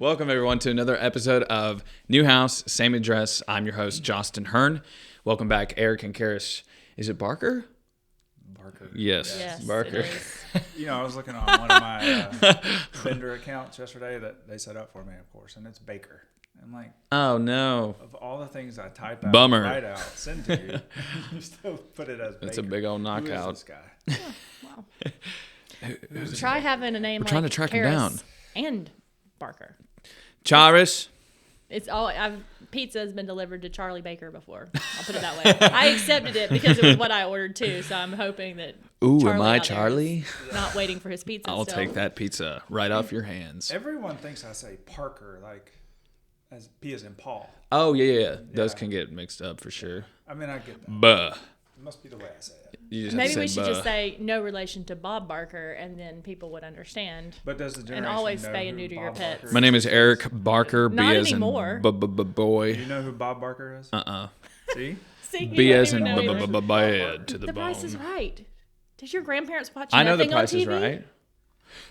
Welcome, everyone, to another episode of New House, Same Address. I'm your host, Justin Hearn. Welcome back, Eric and Karis. Is it Barker? Barker. Yes, Barker. It is. You know, I was looking on one of my vendor accounts yesterday that they set up for me, of course, and it's Baker. I'm like, oh, no. of all the things I type out, Bummer. write out, send to you, you still put it as Baker. That's a big old knockout. Who is this guy? Oh, wow. Try having a name We're like trying to track him Karis down. and Barker. Charis. It's all. Pizza has been delivered to Charlie Baker before. I'll put it that way. I accepted it because it was what I ordered too. So I'm hoping that. Ooh, Charlie am I out there Charlie? is not waiting for his pizza. I'll still. take that pizza right off your hands. Everyone thinks I say Parker, like as P as in Paul. Oh, yeah. Those can get mixed up for sure. I mean, I get that. Buh. It must be the way I say it. You just have Maybe to we say should buh. just say no relation to Bob Barker, and then people would understand. But does the generation And always know spay and who neuter your Bob pets. Barker My name is Eric Barker. Not B as in anymore. boy. Do you know who Bob Barker is? See? See, B you don't as in even know either. bad to the The bone. Price is Right. Did your grandparents watch I know the nothing on price is TV? right.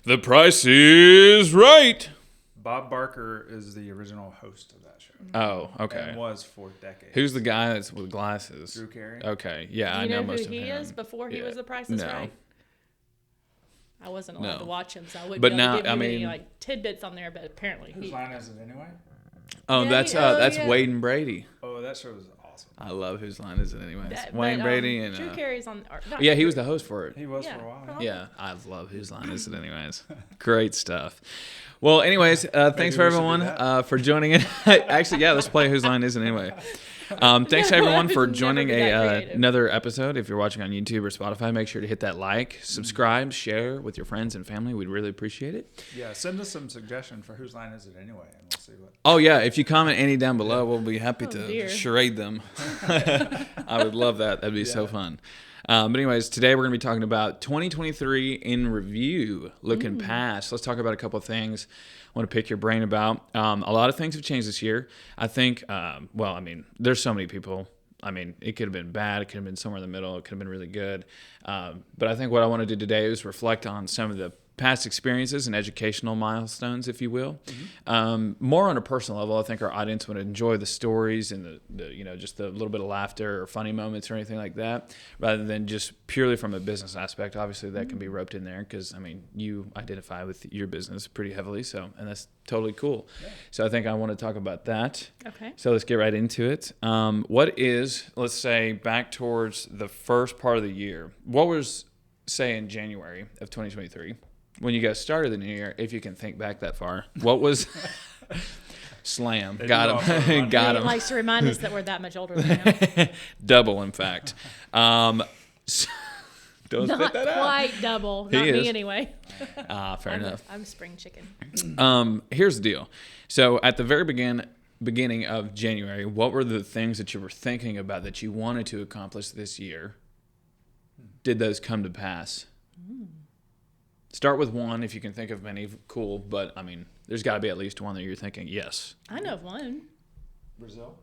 The price is right. Bob Barker is the original host of that show. Oh, okay. And was for decades. Who's the guy that's with glasses? Drew Carey? Okay, yeah, Do I you know know most who of he him. is before he Yeah. was The Price is No. Right? I wasn't allowed No. to watch him, so I wouldn't But be able now, to give I you any mean- like tidbits on there. But apparently, Whose line is it anyway? Oh, Yeah, that's yeah. Wade and Brady. Oh, that show is awesome. I love whose line is it anyways. That- Wayne but, Brady and Drew Carey's on. Or, not yeah, he Drew- was the host for it. He was Yeah. for a while. Oh. Yeah, I love whose line is it anyways. Great stuff. Well, anyways, thanks Maybe for we should do everyone that. for joining in. Actually, yeah, let's play whose line is it anyway. Thanks to everyone for Never joining be that creative. another episode. If you're watching on YouTube or Spotify, make sure to hit that like, subscribe, share with your friends and family. We'd really appreciate it. Yeah, send us some suggestions for whose line is it anyway, and we'll see what. Oh, yeah, if you comment any down below, we'll be happy Oh, to dear. charade them. I would love that. That'd be so fun. But anyways, today we're going to be talking about 2023 in review, looking past. Let's talk about a couple of things I want to pick your brain about. A lot of things have changed this year. I think, there's so many people. I mean, it could have been bad. It could have been somewhere in the middle. It could have been really good. But I think what I want to do today is reflect on some of the past experiences and educational milestones, if you will. More on a personal level, I think our audience would enjoy the stories and the just the little bit of laughter or funny moments or anything like that, rather than just purely from a business aspect. Obviously, that can be roped in there because, I mean, you identify with your business pretty heavily, and that's totally cool. Yeah. So I think I want to talk about that. Okay. So let's get right into it. What is, let's say, back towards the first part of the year, what was, say, in January of 2023, when you guys started the new year, if you can think back that far, what was slam? Got him. Got He him. likes to remind us that we're that much older than him. Double, in fact. Don't Not spit that out. quite double. He Not is. me anyway. Fair enough. I'm spring chicken. Here's the deal. So at the very beginning of January, what were the things that you were thinking about that you wanted to accomplish this year? Did those come to pass? Start with one if you can think of many. Cool, but I mean, there's got to be at least one that you're thinking, yes. I know of one. Brazil?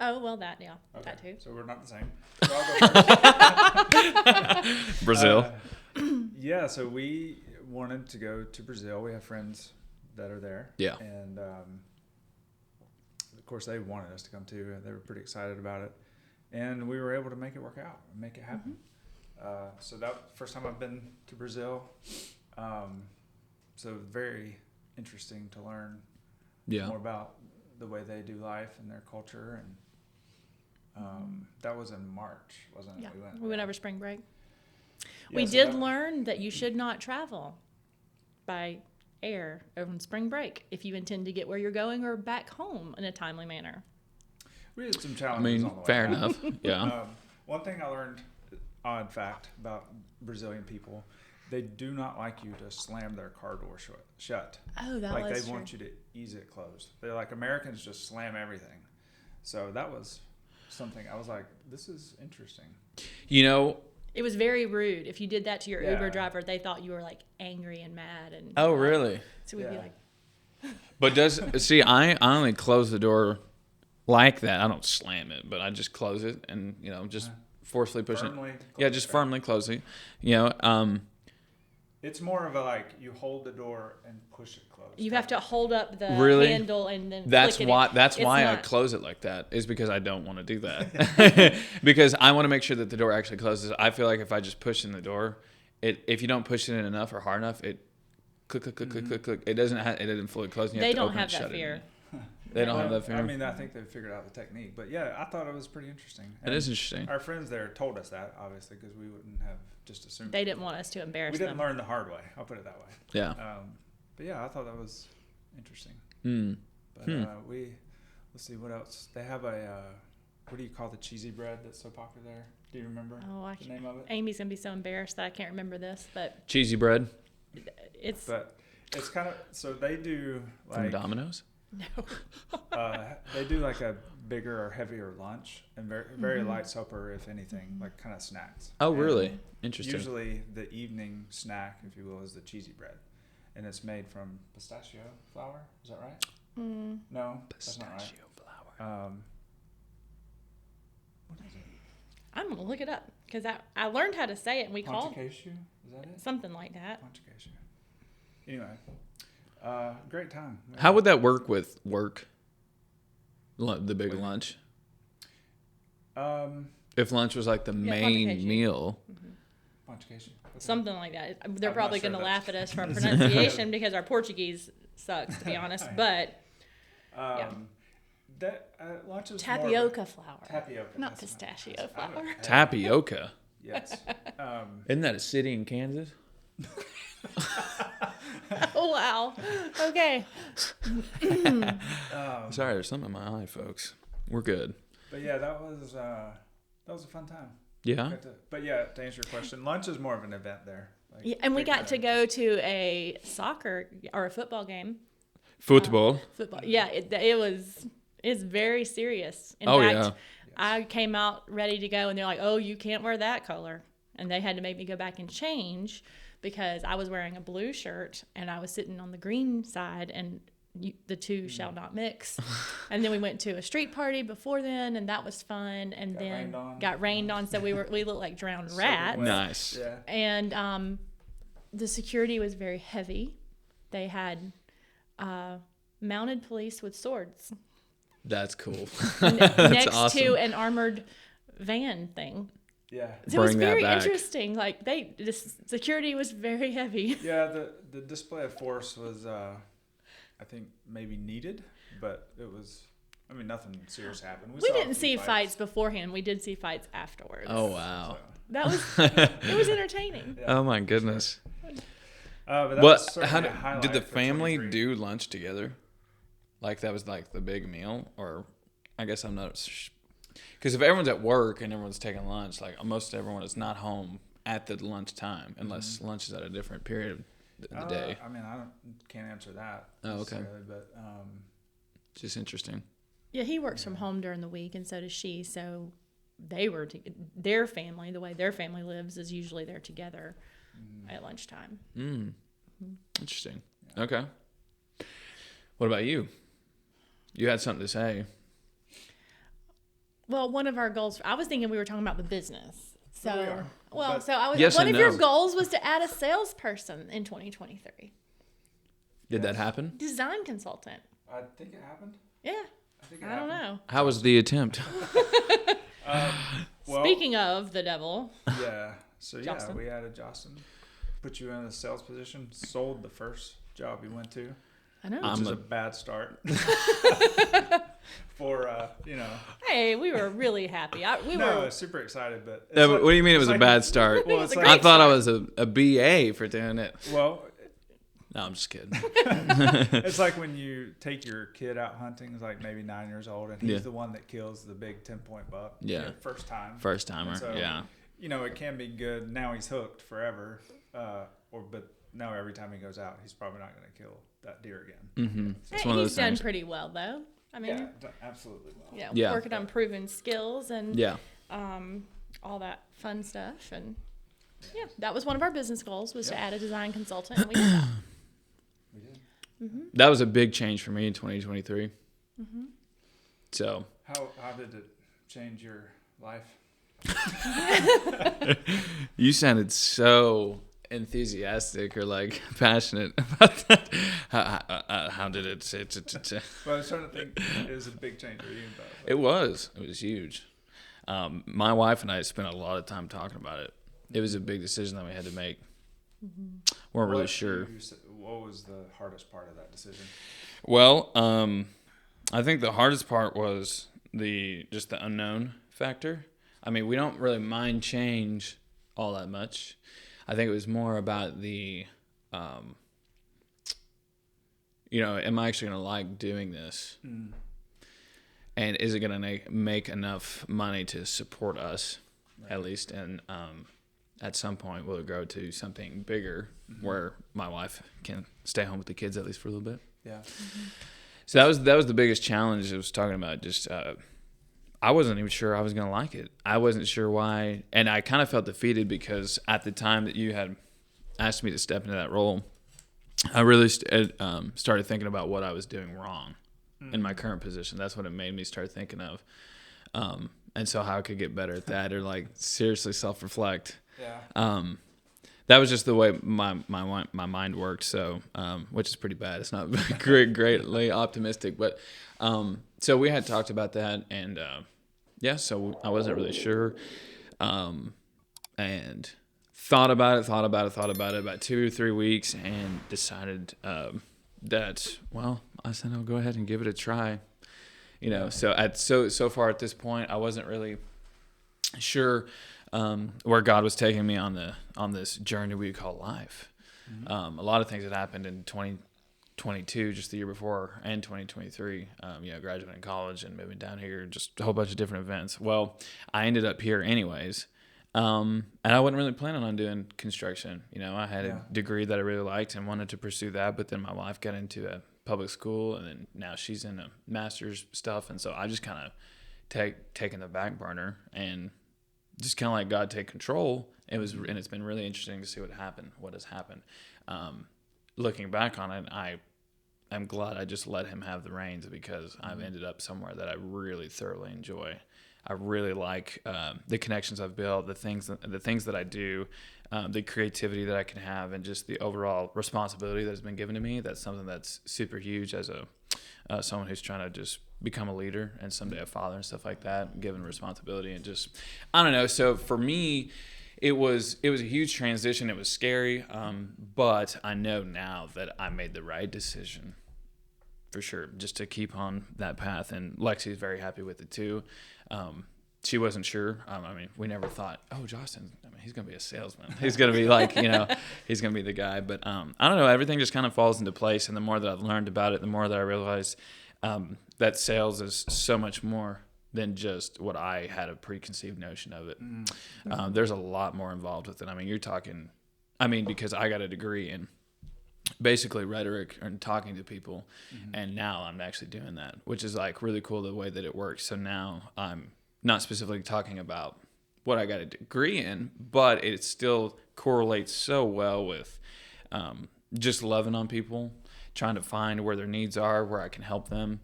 Oh, well, that that too. So we're not the same. So I'll go first. Brazil. Yeah, so we wanted to go to Brazil. We have friends that are there. Yeah. And, of course, they wanted us to come too. They were pretty excited about it. And we were able to make it work out and make it happen. So that was the first time I've been to Brazil. So very interesting to learn more about the way they do life and their culture. And that was in March, wasn't it? Yeah, we went over spring break. Yeah, We so did that- learn that you should not travel by air over spring break if you intend to get where you're going or back home in a timely manner. We had some I challenges mean, on the way fair back. enough. Yeah. One thing I learned, odd fact about Brazilian people, they do not like you to slam their car door shut. Oh, that Like was they true. want you to ease it closed. They're like, Americans just slam everything. So that was something I was like, this is interesting. You know, It was very rude. If you did that to your Yeah. Uber driver, they thought you were like angry and mad. And oh, really? So we'd be Yeah. like, But I only close the door like that. I don't slam it, but I just close it and, just forcefully push Firmly it. Yeah, just firmly close it. You know, It's more of a like you hold the door and push it closed. You have to hold up the Really? handle and then That's flick it why. in. That's It's why I not- close it like that. Is because I don't want to do that. Because I want to make sure that the door actually closes. I feel like if I just push in the door, if you don't push it in enough or hard enough, it click click click click click click. It doesn't fully close. And you They have to don't open have and shut that it. fear. They don't have Well, that fear. I mean, I think they figured out the technique. But yeah, I thought it was pretty interesting. It is interesting. Our friends there told us that, obviously, because we wouldn't have just assumed. They didn't want us to embarrass We didn't them. learn the hard way. I'll put it that way. Yeah. But yeah, I thought that was interesting. Mm. But let's see what else. They have what do you call the cheesy bread that's so popular there? Do you remember Oh, the name of it? Amy's gonna be so embarrassed that I can't remember this, but Cheesy bread it's But it's kind of so they do from like Domino's. no. they do like a bigger or heavier lunch and very light supper, if anything, like kind of snacks. Oh, And really? Interesting. Usually the evening snack, if you will, is the cheesy bread, and it's made from pistachio flour. Is that right? No, that's not right. Pistachio flour. What is it? I'm gonna look it up because I learned how to say it and we called Ponchacascio? Is that it? something like that. Ponchacascio. Anyway, great time. How would that work with work? The big lunch. If lunch was like the main Ponchacascio. meal. Ponchacascio. Okay. Something like that. They're I'm probably not sure going to that's- laugh at us for our pronunciation because our Portuguese sucks, to be honest. But That lunch is tapioca flour, tapioca, not that's pistachio I don't- flour. Tapioca. Yes. Isn't that a city in Kansas? Oh wow. Okay. Sorry, there's something in my eye, folks. We're good. But yeah, that was a fun time. Yeah. But yeah, to answer your question, lunch is more of an event there. Like, Yeah, and we they got to kinda go to a soccer or a football game. Football. Football. Yeah, it's very serious. In Oh, fact, yeah. I came out ready to go, and they're like, "Oh, you can't wear that color," and they had to make me go back and change because I was wearing a blue shirt and I was sitting on the green side, and the two shall not mix. And then we went to a street party before then, and that was fun. And then got rained on, so we looked like drowned rats. Nice. Yeah. And the security was very heavy. They had mounted police with swords That's cool. next awesome. to an armored van thing. Yeah. So it was Bring that very back. interesting. Like the security was very heavy. Yeah. The display of force was, I think, maybe needed, but it was. I mean, nothing serious happened. We saw a didn't few see fights beforehand. We did see fights afterwards. Oh, wow. That was it was entertaining. Yeah. Oh, my goodness. But that was certainly How a highlight did the for family 23. do lunch together? Like that was like the big meal? Or I guess I'm not. Because if everyone's at work and everyone's taking lunch, like most everyone is not home at the lunch time unless lunch is at a different period of the day. I mean, can't answer that. Oh, okay. necessarily, But It's just interesting. Yeah, he works from home during the week, and so does she. So they were their family. The way their family lives is usually they're together at lunchtime. Interesting. Okay. What about you? You had something to say. Well, one of our goals. I was thinking we were talking about the business. So we are, well, but- so I was. Yes one and of your no. goals was to add a salesperson in 2023. Did that happen? Design consultant. I think it happened. Yeah. I think it I don't happened. know. How was the attempt? Well, Speaking of the devil, yeah. So yeah, Justin. we added Justin, put you in a sales position, sold the first job you went to, I know. which is a bad start for Hey, we were really happy. We No, were. super excited, but it's No, but like- what do you mean it it's was a like- bad start? Well, It's it's a like I great thought I start. was a BA for doing it. well, No, I'm just kidding. it's like when you take your kid out hunting, he's like maybe 9 years old, and he's Yeah. the one that kills the big 10-point buck. Yeah. First time. First timer. So, Yeah. It can be good. Now he's hooked forever, but now every time he goes out, he's probably not going to kill that deer again. Mm-hmm. It's Hey, one of he's those done things. pretty well though. I mean, Yeah, absolutely. Well. yeah, Yeah. working on proven skills and Yeah. all that fun stuff. And yeah, that was one of our business goals was to add a design consultant. And we did that. We did. That was a big change for me in 2023. So, How did it change your life? you sounded so enthusiastic or like passionate about that. How did it? Well, I was trying to think. It was a big change for you, but It was huge. My wife and I spent a lot of time talking about it. It was a big decision that we had to make. Weren't really sure. What was the hardest part of that decision? Well, I think the hardest part was the unknown factor. I mean, we don't really mind change all that much. I think it was more about the, am I actually going to like doing this? Mm. And is it going to make enough money to support us, at least? And at some point, will it grow to something bigger where my wife can stay home with the kids at least for a little bit? Yeah. So that was the biggest challenge I was talking about. Just I wasn't even sure I was going to like it. I wasn't sure why. And I kind of felt defeated because at the time that you had asked me to step into that role, I really started thinking about what I was doing wrong in my current position. That's what it made me start thinking of. And so how I could get better at that or like seriously self-reflect. Yeah. That was just the way my mind worked. So, which is pretty bad. It's not greatly optimistic, but so we had talked about that, and so I wasn't really sure, and thought about it about 2 or 3 weeks, and decided that I said I'll go ahead and give it a try. So far at this point, I wasn't really sure where God was taking me on this journey we call life. A lot of things had happened in 2022, just the year before, and 2023. Graduating college and moving down here, just a whole bunch of different events. Well, I ended up here anyways, and I wasn't really planning on doing construction. I had a degree that I really liked and wanted to pursue that, but then my wife got into a public school, and then now she's in a master's stuff, and so I just kind of taken the back burner and just kind of let God take control. And it's been really interesting to see what has happened. Looking back on it, I'm glad I just let him have the reins because I've ended up somewhere that I really thoroughly enjoy. I really like the connections I've built, the things that I do, the creativity that I can have, and just the overall responsibility that has been given to me. That's something that's super huge as someone who's trying to just become a leader and someday a father and stuff like that, given responsibility and just, I don't know. So for me, it was a huge transition. It was scary, but I know now that I made the right decision for sure, just to keep on that path. And Lexi's very happy with it too. She wasn't sure. We never thought, Justin, he's going to be a salesman. He's going to be like, he's going to be the guy. But I don't know. Everything just kind of falls into place. And the more that I've learned about it, the more that I realized that sales is so much more than just what I had a preconceived notion of it. There's a lot more involved with it. You're talking, because I got a degree in basically rhetoric and talking to people, and now I'm actually doing that, which is like really cool the way that it works. So now I'm not specifically talking about what I got a degree in, but it still correlates so well with just loving on people, trying to find where their needs are, where I can help them,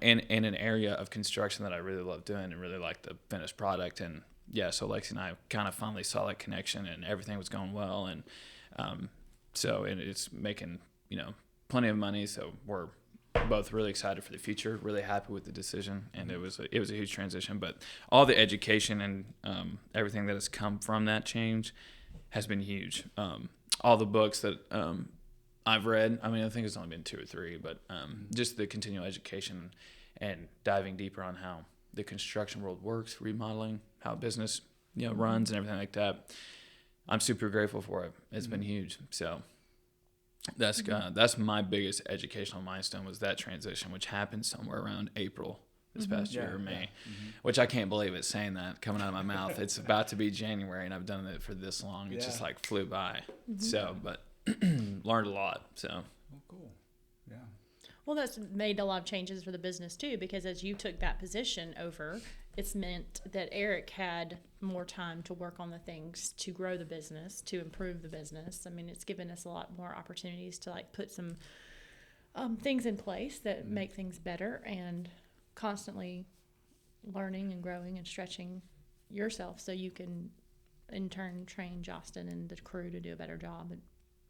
in an area of construction that I really love doing and really like the finished product. And so Lexi and I kind of finally saw that connection, and everything was going well, and so it's making plenty of money. So we're both really excited for the future, really happy with the decision, and it was a huge transition. But all the education and everything that has come from that change has been huge. All the books that I've read, I think it's only been 2 or 3, but just the continual education and diving deeper on how the construction world works, remodeling, how business runs and everything like that. I'm super grateful for it. It's been huge. So that's my biggest educational milestone, was that transition, which happened somewhere around April this past year, or May, which I can't believe it's saying that coming out of my mouth. It's about to be January, and I've done it for this long. It just like flew by. So, but learned a lot. So. Oh, cool. Yeah. Well, that's made a lot of changes for the business too, because as you took that position over, it's meant that Eric had more time to work on the things to grow the business, to improve the business. It's given us a lot more opportunities to like put some things in place that make things better, and constantly learning and growing and stretching yourself so you can in turn train Justin and the crew to do a better job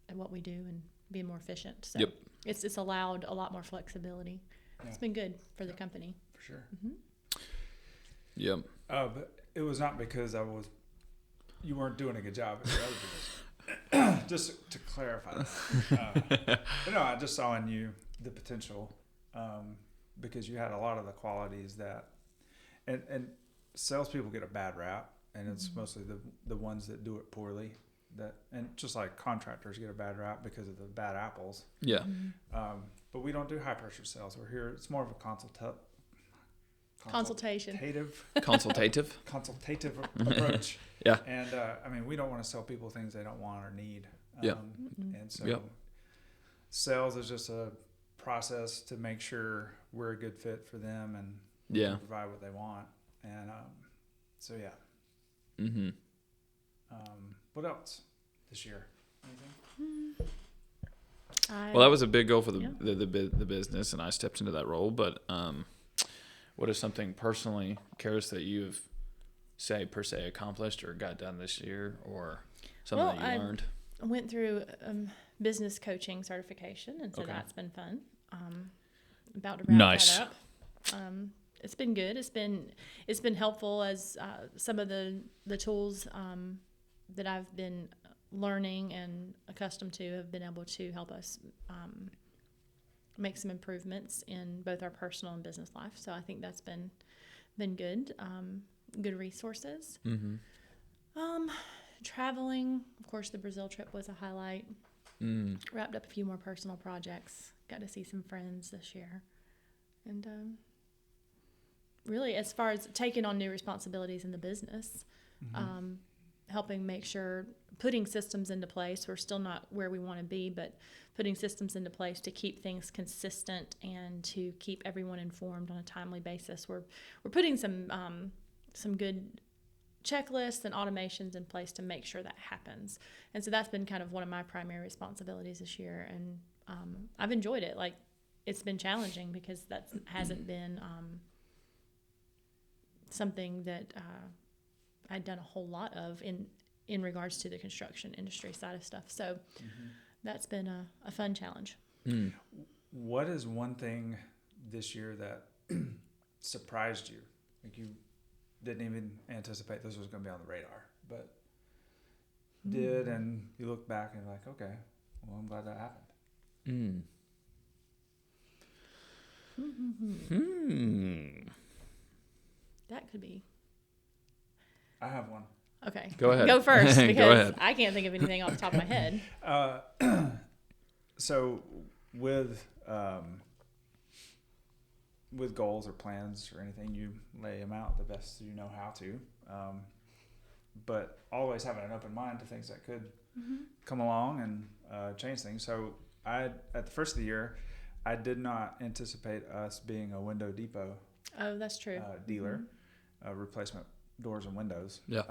at what we do and be more efficient. So Yep. it's allowed a lot more flexibility. Yeah. It's been good for the company. For sure. Yep. But it was not because you weren't doing a good job at your other business. Just to clarify that. But no, I just saw in you the potential, because you had a lot of the qualities that, and salespeople get a bad rap, and it's mostly the ones that do it poorly. And just like contractors get a bad rap because of the bad apples. Yeah. But we don't do high pressure sales. We're here. It's more of a Consultation. Consultative. approach. Yeah. And I mean, we don't want to sell people things they don't want or need. Yep. And so Yep. sales is just a process to make sure we're a good fit for them and we Yeah. can provide what they want. And so yeah. Mm-hmm. What else this year? Anything? Well, that was a big goal for Yeah. the business, and I stepped into that role. But what is something personally, Karis, that you've per se accomplished or got done this year, or something that you learned? I went through business coaching certification, and so Okay. that's been fun. About to wrap Nice. that up. It's been good. It's been helpful as some of the tools that I've been learning and accustomed to have been able to help us make some improvements in both our personal and business life. So I think that's been good. Good resources. Mm-hmm. Traveling, of course, the Brazil trip was a highlight. Wrapped up a few more personal projects. Got to see some friends this year. And really, as far as taking on new responsibilities in the business, helping make sure, putting systems into place. We're still not where we want to be, but putting systems into place to keep things consistent and to keep everyone informed on a timely basis. We're putting some good checklists and automations in place to make sure that happens. And so that's been kind of one of my primary responsibilities this year. And I've enjoyed it. Like, it's been challenging because that hasn't been something that I'd done a whole lot of in regards to the construction industry side of stuff. So that's been a fun challenge. What is one thing this year that surprised you? Like, you didn't even anticipate this was going to be on the radar, but did, and you look back and you're like, okay, well, I'm glad that happened. That could be. I have one. Okay. Go ahead. Go first, Go because ahead. I can't think of anything off the top of my head. So with goals or plans or anything, you lay them out the best you know how to, but always having an open mind to things that could come along and change things. So at the first of the year, I did not anticipate us being a Window Depot Oh, that's true. dealer, replacement doors and windows. Yeah.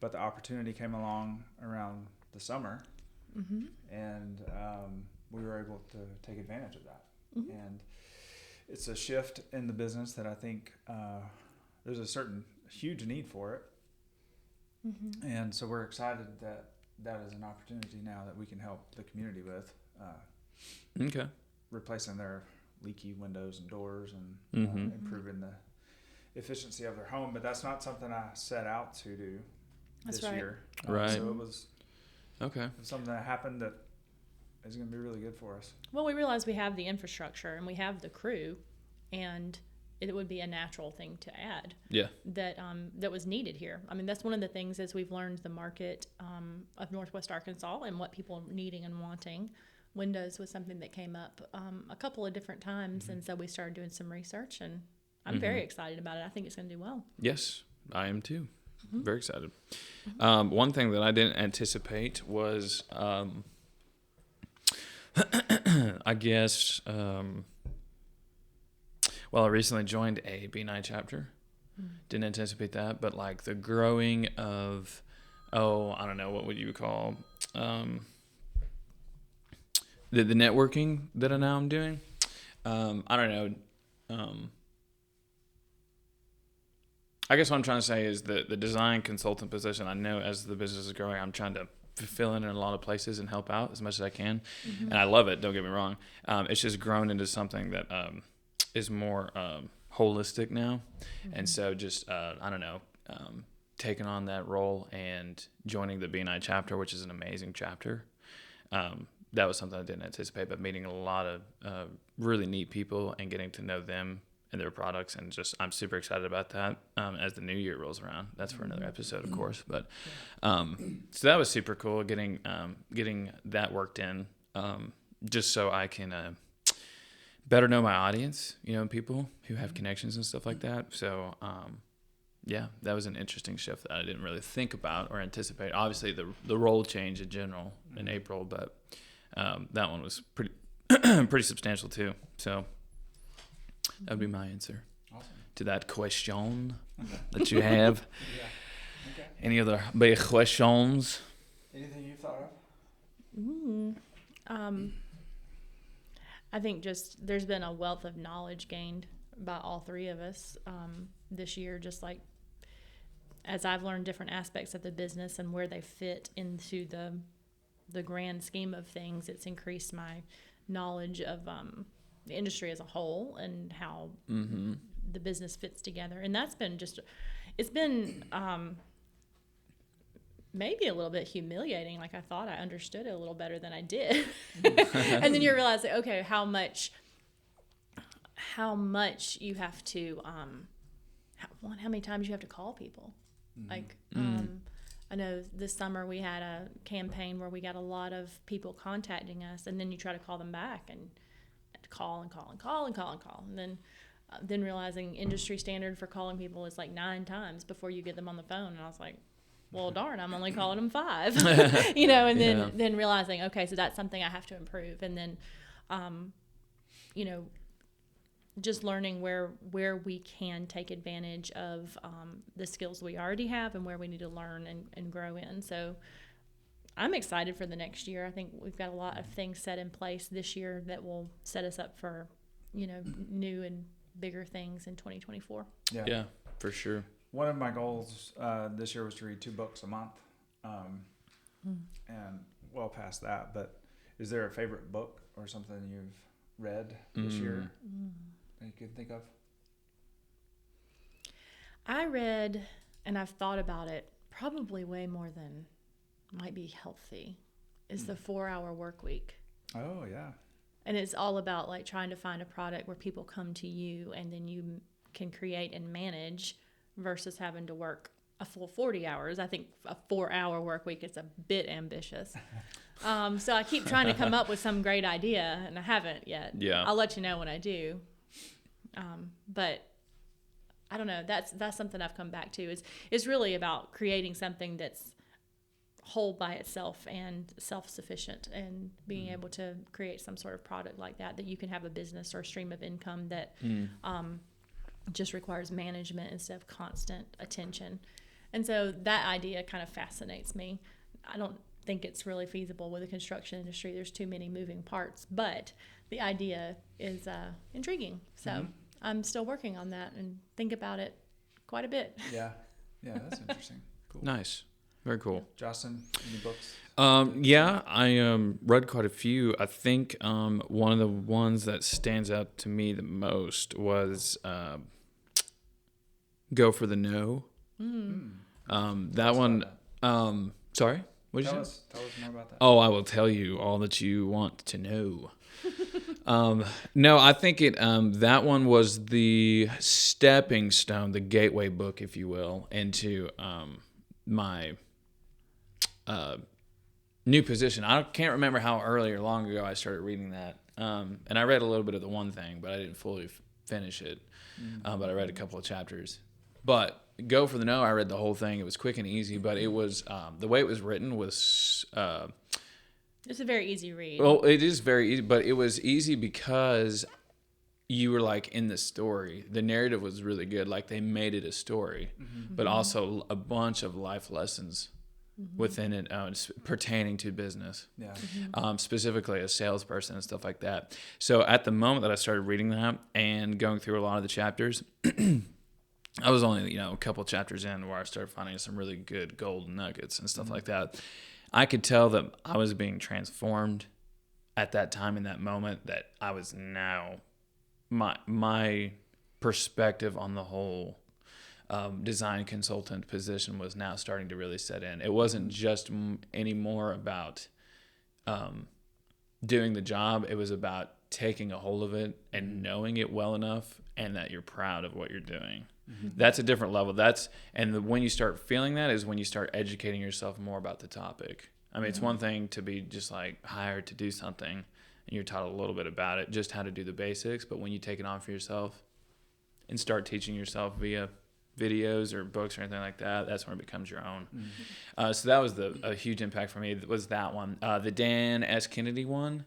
But the opportunity came along around the summer, and we were able to take advantage of that. And it's a shift in the business that I think there's a certain huge need for it. And so we're excited that that is an opportunity now that we can help the community with Okay. replacing their leaky windows and doors and improving the efficiency of their home. But that's not something I set out to do That's this right. year. Right. So it was Okay. something that happened that is going to be really good for us. Well, we realize we have the infrastructure and we have the crew, and it would be a natural thing to add Yeah. that was needed here. I mean, that's one of the things as we've learned the market of Northwest Arkansas and what people are needing and wanting. Windows was something that came up a couple of different times, and so we started doing some research, and I'm very excited about it. I think it's going to do well. Yes, I am too. Very excited. One thing that I didn't anticipate was, I guess, well, I recently joined a B9 chapter. Didn't anticipate that, but like the growing of, I don't know, what would you call, the networking that I now am doing. I don't know. I guess what I'm trying to say is the design consultant position, I know as the business is growing, I'm trying to fill in a lot of places and help out as much as I can. Mm-hmm. And I love it, don't get me wrong. It's just grown into something that is more holistic now. Mm-hmm. And so just, I don't know, taking on that role and joining the B&I chapter, which is an amazing chapter. That was something I didn't anticipate, but meeting a lot of really neat people and getting to know them and their products, and just I'm super excited about that as the new year rolls around. That's for another episode, of course. But so that was super cool, getting that worked in, just so I can better know my audience, people who have connections and stuff like that. So yeah, that was an interesting shift that I didn't really think about or anticipate. Obviously, the role change in general in April, but that one was pretty pretty substantial too. So that would be my answer to that question that you have. Yeah. Okay. Any other big questions? Anything you thought of? I think just there's been a wealth of knowledge gained by all three of us this year, just like as I've learned different aspects of the business and where they fit into the grand scheme of things. It's increased my knowledge of the industry as a whole and how the business fits together. And that's been it's been maybe a little bit humiliating. Like I thought I understood it a little better than I did. And then you realize that, okay, how much you have to, how many times you have to call people. Like, I know this summer we had a campaign where we got a lot of people contacting us, and then you try to call them back and call. And then realizing industry standard for calling people is like 9 times before you get them on the phone. And I was like, well, darn, I'm only calling them 5, and then realizing, okay, so that's something I have to improve. And then, just learning where we can take advantage of the skills we already have and where we need to learn and grow in. So I'm excited for the next year. I think we've got a lot of things set in place this year that will set us up for, new and bigger things in 2024. Yeah, for sure. One of my goals this year was to read 2 books a month, and well past that. But is there a favorite book or something you've read this year that you can think of? I read, and I've thought about it probably way more than might be healthy, is the 4-Hour Work Week. Oh, yeah. And it's all about like trying to find a product where people come to you and then you can create and manage versus having to work a full 40 hours. I think a 4-hour work week is a bit ambitious. So I keep trying to come up with some great idea, and I haven't yet. Yeah. I'll let you know when I do. But I don't know. That's something I've come back to. It's really about creating something that's whole by itself and self-sufficient, and being able to create some sort of product like that you can have a business or a stream of income that just requires management instead of constant attention. And so that idea kind of fascinates me. I don't think it's really feasible with the construction industry. There's too many moving parts, but the idea is intriguing. So I'm still working on that and think about it quite a bit. Yeah, that's interesting. Cool. Nice. Very cool. Justin, any books? Yeah, I read quite a few. I think one of the ones that stands out to me the most was Go for the No. That one. Sorry, what did you say? Tell us more about that. Oh, I will tell you all that you want to know. No, I think that one was the stepping stone, the gateway book, if you will, into my new position. I can't remember how early or long ago I started reading that. And I read a little bit of the one thing, but I didn't fully finish it. But I read a couple of chapters. But Go for the No, I read the whole thing. It was quick and easy, but it was the way it was written was It's a very easy read. well, it is very easy, but it was easy because you were like in the story. The narrative was really good. Like they made it a story, but also a bunch of life lessons within it pertaining to business. Yeah. Specifically a salesperson and stuff like that. So at the moment that I started reading that and going through a lot of the chapters, I was only, a couple chapters in where I started finding some really good gold nuggets and stuff like that. I could tell that I was being transformed at that time, in that moment, that I was now, my perspective on the whole design consultant position was now starting to really set in. It wasn't just anymore about doing the job. It was about taking a hold of it and knowing it well enough, and that you're proud of what you're doing. That's a different level. When you start feeling that is when you start educating yourself more about the topic. I mean, it's one thing to be just like hired to do something and you're taught a little bit about it, just how to do the basics. But when you take it on for yourself and start teaching yourself via videos or books or anything like that, that's when it becomes your own. So that was a huge impact for me, was that one. The Dan S. Kennedy one,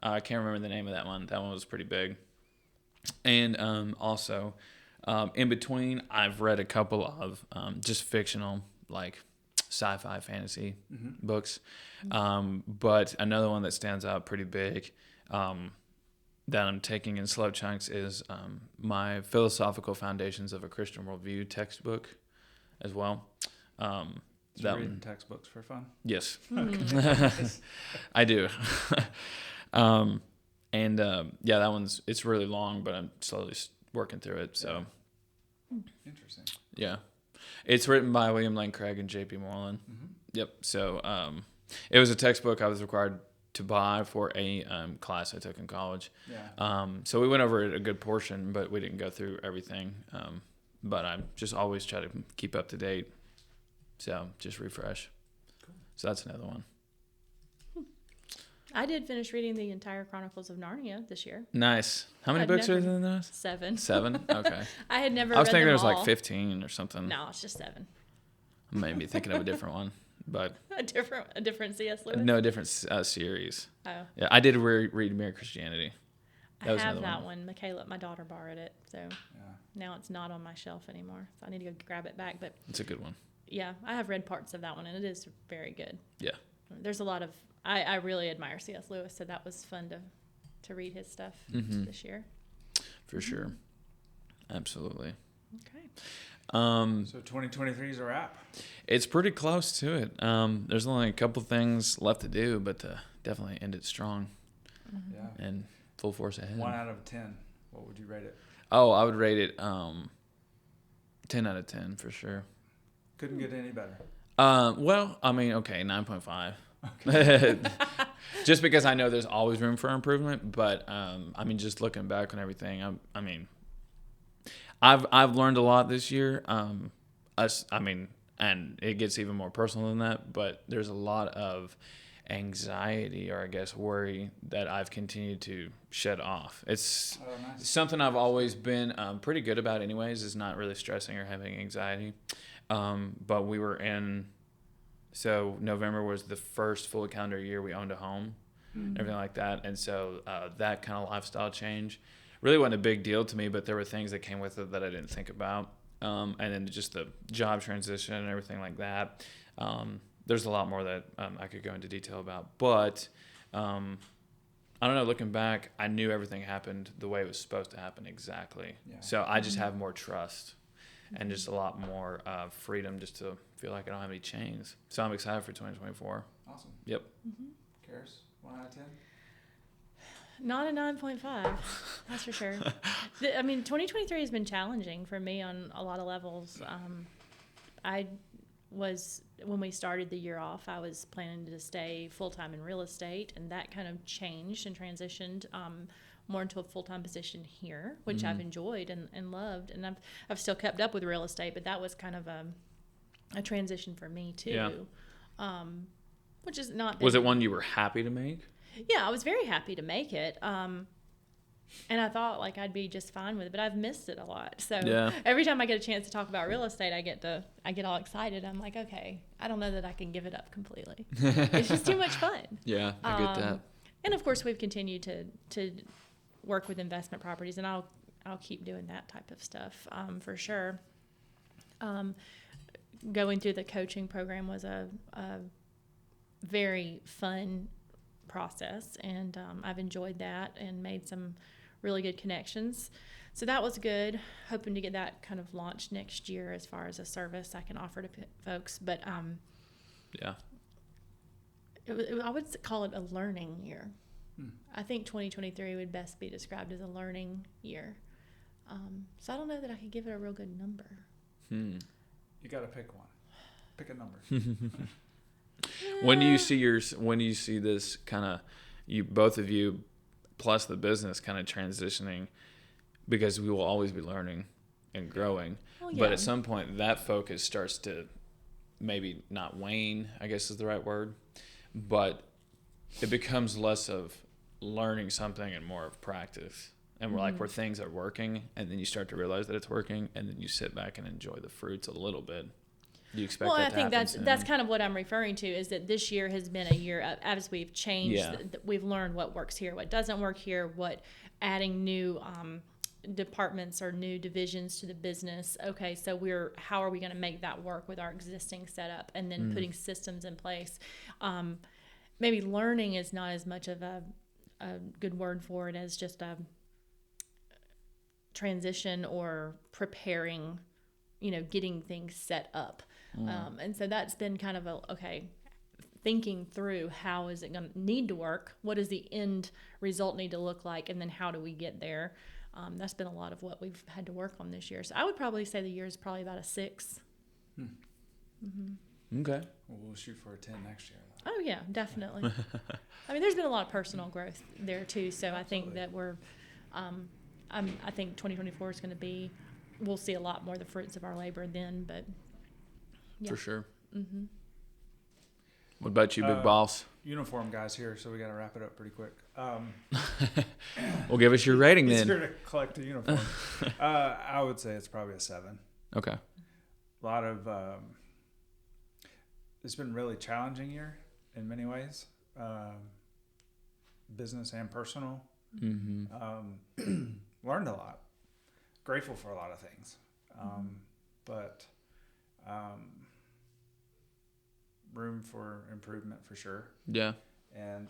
I can't remember the name of that one. That one was pretty big. And also, in between, I've read a couple of just fictional, like sci-fi fantasy books. But another one that stands out pretty big that I'm taking in slow chunks is my Philosophical Foundations of a Christian Worldview textbook as well. That reading textbooks for fun? Yes. I do. That it's really long, but I'm slowly working through it. So interesting. Yeah. It's written by William Lane Craig and J.P. Moreland. Yep. So it was a textbook I was required to buy for a class I took in college. Yeah. So we went over it a good portion, but we didn't go through everything. But I just always try to keep up to date. So just refresh. Cool. So that's another one. I did finish reading the entire Chronicles of Narnia this year. Nice. How many books are in those? 7. 7? Okay. I had never read them all. I was thinking there was like 15 or something. No, it's just 7. I may be thinking of a different one, but a different C.S. Lewis? No, a different series. Oh. Yeah, I did read Mere Christianity. I have that one. Michaela, my daughter, borrowed it, so now it's not on my shelf anymore. So I need to go grab it back. But it's a good one. Yeah, I have read parts of that one, and it is very good. Yeah. There's a lot of... I really admire C.S. Lewis, so that was fun to read his stuff this year. For sure. Absolutely. Okay. So 2023 is a wrap. It's pretty close to it. There's only a couple things left to do, but definitely end it strong. Yeah. And full force ahead. 1 out of 10. What would you rate it? Oh, I would rate it 10 out of 10 for sure. Couldn't get any better. Well, I mean, okay, 9.5. Okay. Just because I know there's always room for improvement, but I mean, just looking back on everything, I've learned a lot this year. And it gets even more personal than that, but there's a lot of anxiety, or I guess worry, that I've continued to shed off. It's something I've always been pretty good about anyways, is not really stressing or having anxiety. But we were so November was the first full calendar year we owned a home, everything like that. And so that kind of lifestyle change really wasn't a big deal to me, but there were things that came with it that I didn't think about. And then just the job transition and everything like that. There's a lot more that I could go into detail about. But I don't know, looking back, I knew everything happened the way it was supposed to happen exactly. Yeah. So I just have more trust and just a lot more freedom, just to feel like I don't have any chains. So I'm excited for 2024. Awesome. Yep. Karis, 1 out of 10? Not a 9.5, that's for sure. 2023 has been challenging for me on a lot of levels. When we started the year off, I was planning to stay full-time in real estate, and that kind of changed and transitioned more into a full-time position here, which I've enjoyed and loved. And I've still kept up with real estate, but that was kind of a transition for me too. Yeah. Which is not... Was it one you were happy to make? Yeah, I was very happy to make it. And I thought like I'd be just fine with it, but I've missed it a lot. So every time I get a chance to talk about real estate, I get all excited. I'm like, okay, I don't know that I can give it up completely. It's just too much fun. Yeah, I get that. And of course, we've continued to work with investment properties, and I'll keep doing that type of stuff for sure. Going through the coaching program was a very fun process, and I've enjoyed that and made some really good connections. So that was good. Hoping to get that kind of launched next year as far as a service I can offer to folks. But Yeah. I would call it a learning year. I think 2023 would best be described as a learning year. So I don't know that I could give it a real good number. You got to pick one. Pick a number. When do you see this kind of, both of you plus the business kind of transitioning, because we will always be learning and growing. Well, yeah. But at some point that focus starts to maybe not wane, I guess is the right word, but it becomes less of learning something and more of practice. And we're like, where things are working, and then you start to realize that it's working, and then you sit back and enjoy the fruits a little bit. Do you expect that to happen? Well, I think that's kind of what I'm referring to, is that this year has been a year of, as we've changed, we've learned what works here, what doesn't work here, what adding new departments or new divisions to the business. Okay, so how are we going to make that work with our existing setup, and then putting systems in place. Maybe learning is not as much of a good word for it as just a transition or preparing, getting things set up. And so that's been kind of thinking through how is it going to need to work? What does the end result need to look like? And then how do we get there? That's been a lot of what we've had to work on this year. So I would probably say the year is probably about a 6. Okay. Well, we'll shoot for a 10 next year, though. Oh yeah, definitely. I mean, there's been a lot of personal growth there too. So I think that we're, I think 2024 is going to be, we'll see a lot more of the fruits of our labor then, but yeah. For sure. What about you, big boss? Uniform guys here, so we got to wrap it up pretty quick. Well, give us your rating It's then. here to collect the uniform. I would say it's probably a 7. Okay. A lot of it's been a really challenging year in many ways, business and personal. Learned a lot, grateful for a lot of things, but room for improvement for sure. Yeah. And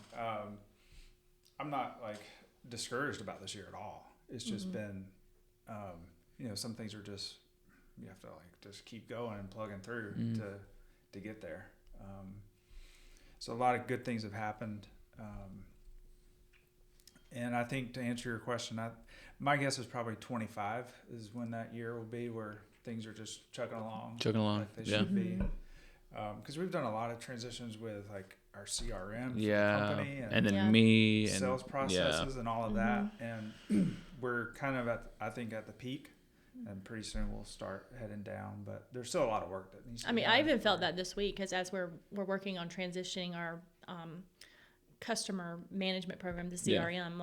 I'm not discouraged about this year at all. It's just been some things are just, you have to just keep going and plugging through to get there. So a lot of good things have happened. And I think, to answer your question, my guess is probably 25 is when that year will be, where things are just chugging along like they should be. Because we've done a lot of transitions with our CRM for the company and then me and sales processes and all of that. And we're kind of at the peak, and pretty soon we'll start heading down. But there's still a lot of work that needs to be done. I even felt that this week, because as we're working on transitioning our customer management program, the CRM,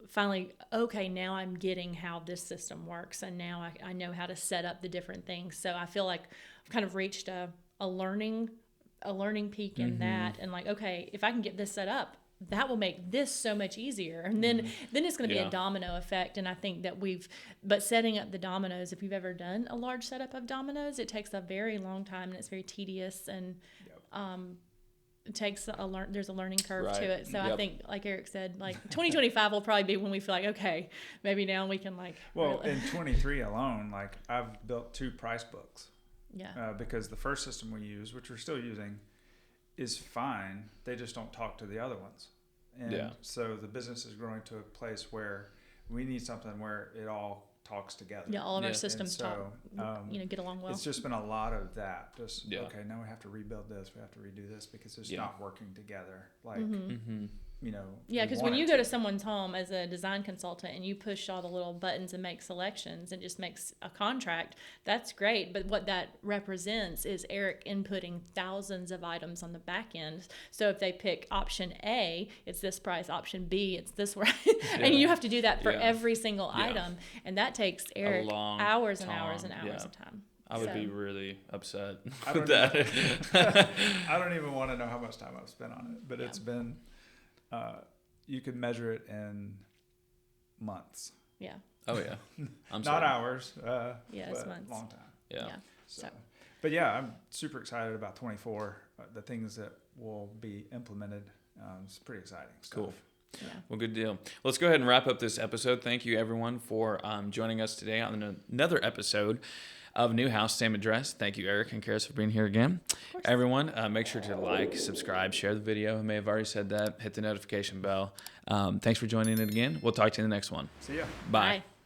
finally, okay, now I'm getting how this system works, and now I know how to set up the different things. So I feel like I've kind of reached a learning peak in that, and okay, if I can get this set up, that will make this so much easier, and then it's going to be a domino effect. And I think that but setting up the dominoes, if you've ever done a large setup of dominoes, it takes a very long time, and it's very tedious, and it takes there's a learning curve to it. So I think, like Eric said, 2025 will probably be when we feel okay, maybe now we can Well, in 23 alone, I've built 2 price books. Yeah. Because the first system we use, which we're still using, is fine. They just don't talk to the other ones. And so the business is growing to a place where we need something where it all talks together. Yeah, all of our systems talk, get along well. It's just been a lot of that. Just, okay, now we have to rebuild this. We have to redo this because it's not working together. Because when you go to someone's home as a design consultant and you push all the little buttons and make selections and just makes a contract, that's great. But what that represents is Eric inputting thousands of items on the back end. So if they pick option A, it's this price. Option B, it's this price. And you have to do that for every single item. And that takes Eric hours and hours and hours of time. I would be really upset I with that. I don't even want to know how much time I've spent on it, but it's been... you could measure it in months. Yeah. Oh yeah. Not hours. It's months. Long time. Yeah. So, but yeah, I'm super excited about 24. The things that will be implemented. It's pretty exciting stuff. Cool. Well, good deal. Let's go ahead and wrap up this episode. Thank you, everyone, for joining us today on another episode of New House, Same Address. Thank you, Eric and Karis, for being here again. Everyone, make sure to like, subscribe, share the video. I may have already said that. Hit the notification bell. Thanks for joining it again. We'll talk to you in the next one. See ya. Bye. Bye.